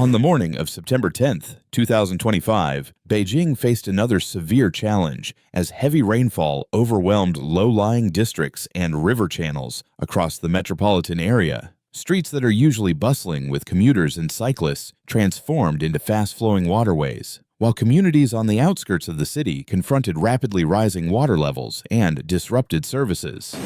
On the morning of September 10th, 2025, Beijing faced another severe challenge as heavy rainfall overwhelmed low-lying districts and river channels across the metropolitan area. Streets that are usually bustling with commuters and cyclists transformed into fast-flowing waterways, while communities on the outskirts of the city confronted rapidly rising water levels and disrupted services.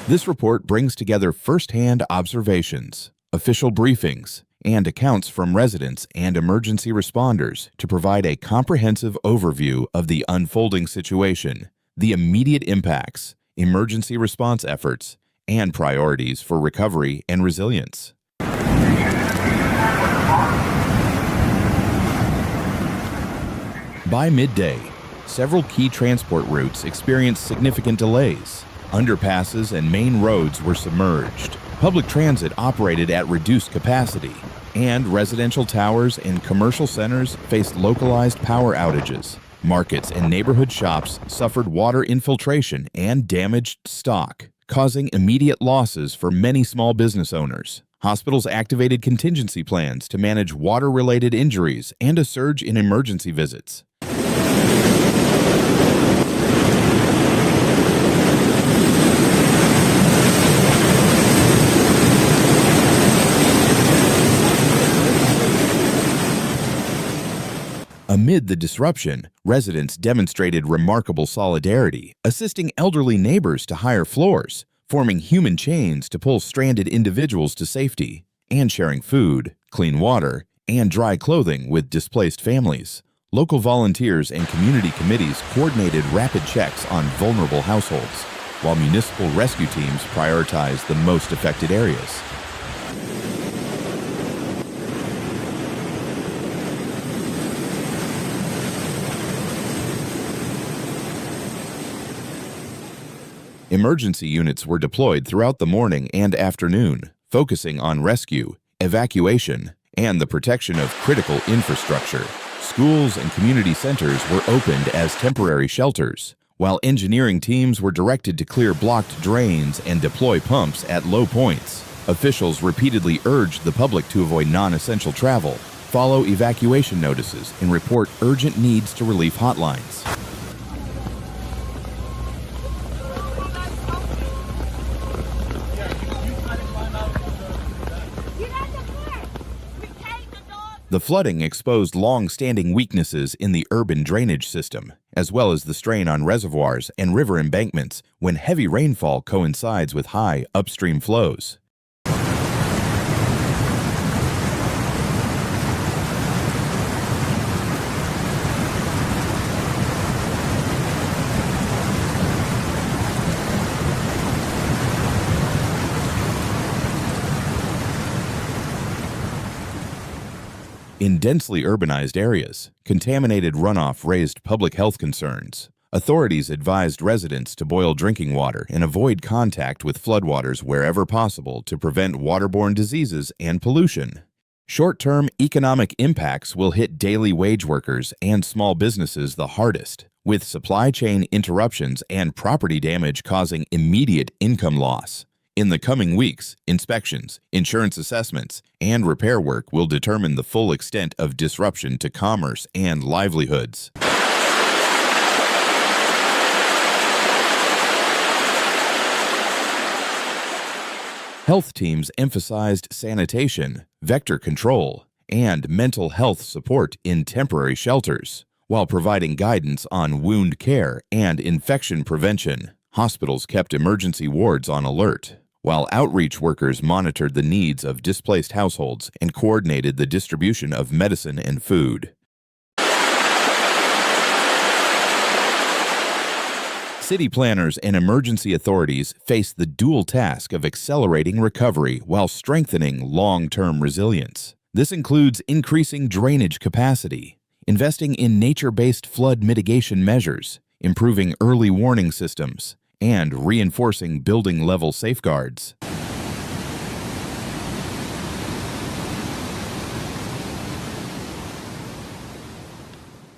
This report brings together first-hand observations, official briefings, and accounts from residents and emergency responders to provide a comprehensive overview of the unfolding situation, the immediate impacts, emergency response efforts, and priorities for recovery and resilience. By midday, several key transport routes experienced significant delays. Underpasses and main roads were submerged. Public transit operated at reduced capacity, and residential towers and commercial centers faced localized power outages. Markets and neighborhood shops suffered water infiltration and damaged stock, causing immediate losses for many small business owners. Hospitals activated contingency plans to manage water-related injuries and a surge in emergency visits. Amid the disruption, residents demonstrated remarkable solidarity, assisting elderly neighbors to higher floors, forming human chains to pull stranded individuals to safety, and sharing food, clean water, and dry clothing with displaced families. Local volunteers and community committees coordinated rapid checks on vulnerable households, while municipal rescue teams prioritized the most affected areas. Emergency units were deployed throughout the morning and afternoon, focusing on rescue, evacuation, and the protection of critical infrastructure. Schools and community centers were opened as temporary shelters, while engineering teams were directed to clear blocked drains and deploy pumps at low points. Officials repeatedly urged the public to avoid non-essential travel, follow evacuation notices, and report urgent needs to relief hotlines. The flooding exposed long-standing weaknesses in the urban drainage system, as well as the strain on reservoirs and river embankments when heavy rainfall coincides with high upstream flows. In densely urbanized areas, contaminated runoff raised public health concerns. Authorities advised residents to boil drinking water and avoid contact with floodwaters wherever possible to prevent waterborne diseases and pollution. Short-term economic impacts will hit daily wage workers and small businesses the hardest, with supply chain interruptions and property damage causing immediate income loss. In the coming weeks, inspections, insurance assessments, and repair work will determine the full extent of disruption to commerce and livelihoods. Health teams emphasized sanitation, vector control, and mental health support in temporary shelters, while providing guidance on wound care and infection prevention. Hospitals kept emergency wards on alert, while outreach workers monitored the needs of displaced households and coordinated the distribution of medicine and food. City planners and emergency authorities face the dual task of accelerating recovery while strengthening long-term resilience. This includes increasing drainage capacity, investing in nature-based flood mitigation measures, improving early warning systems, and reinforcing building-level safeguards.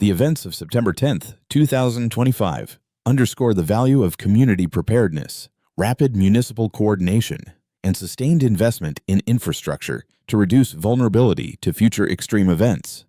The events of September 10th, 2025 underscore the value of community preparedness, rapid municipal coordination, and sustained investment in infrastructure to reduce vulnerability to future extreme events.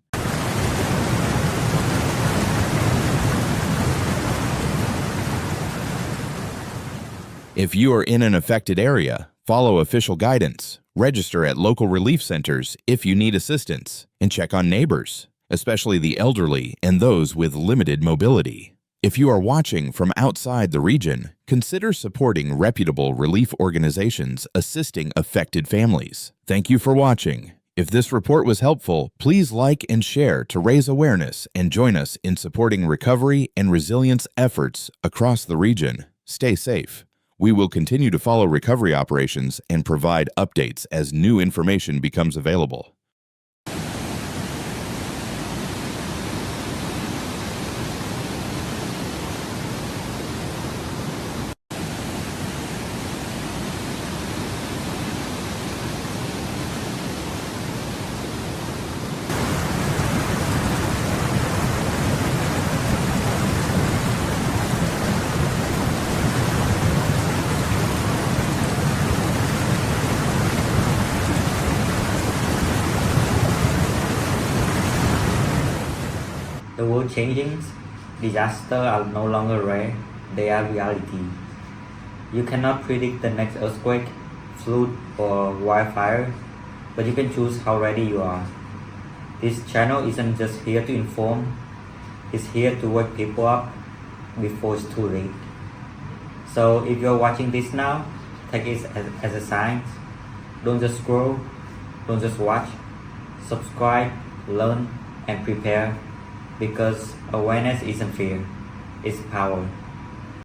If you are in an affected area, follow official guidance, register at local relief centers if you need assistance, and check on neighbors, especially the elderly and those with limited mobility. If you are watching from outside the region, consider supporting reputable relief organizations assisting affected families. Thank you for watching. If this report was helpful, please like and share to raise awareness and join us in supporting recovery and resilience efforts across the region. Stay safe. We will continue to follow recovery operations and provide updates as new information becomes available. The world changing, disasters are no longer rare, they are reality. You cannot predict the next earthquake, flood, or wildfire, but you can choose how ready you are. This channel isn't just here to inform, it's here to wake people up before it's too late. So if you're watching this now, take it as a sign. Don't just scroll, don't just watch, subscribe, learn, and prepare. Because awareness isn't fear, it's power.